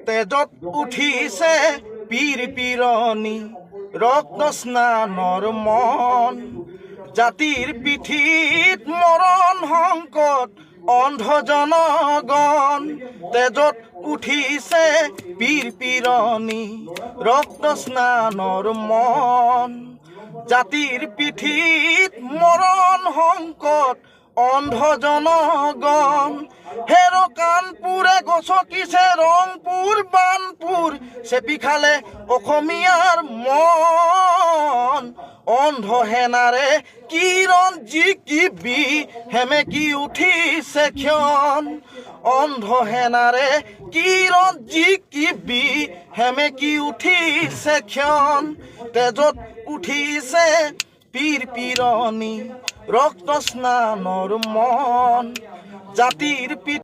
তেজত উঠিছে পীৰ পীৰণী ৰক্ত স্নানৰ মন জাতিৰ পিঠিত মৰণ সংকট অন্ধ জনগণ তেজত উঠিছে পীৰ পীৰণী ৰক্ত স্নানৰ মন জাতিৰ পিঠিত মৰণ সংকট অন্ধ জনগণ হেৰ কানপুৰে গছকিছে ৰংপুৰ বানপুৰ চেপি খালে অসমীয়াৰ মন অন্ধ সেনাৰে কিৰণ জিকিবি হেমেকি উঠিছে ক্ষণ অন্ধ সেনাৰে কিৰণ জিকিবি হেমেকি উঠিছে ক্ষণ তেজত উঠিছে পীৰ পীৰণী ৰক্ত স্নানৰ মন জাতিৰ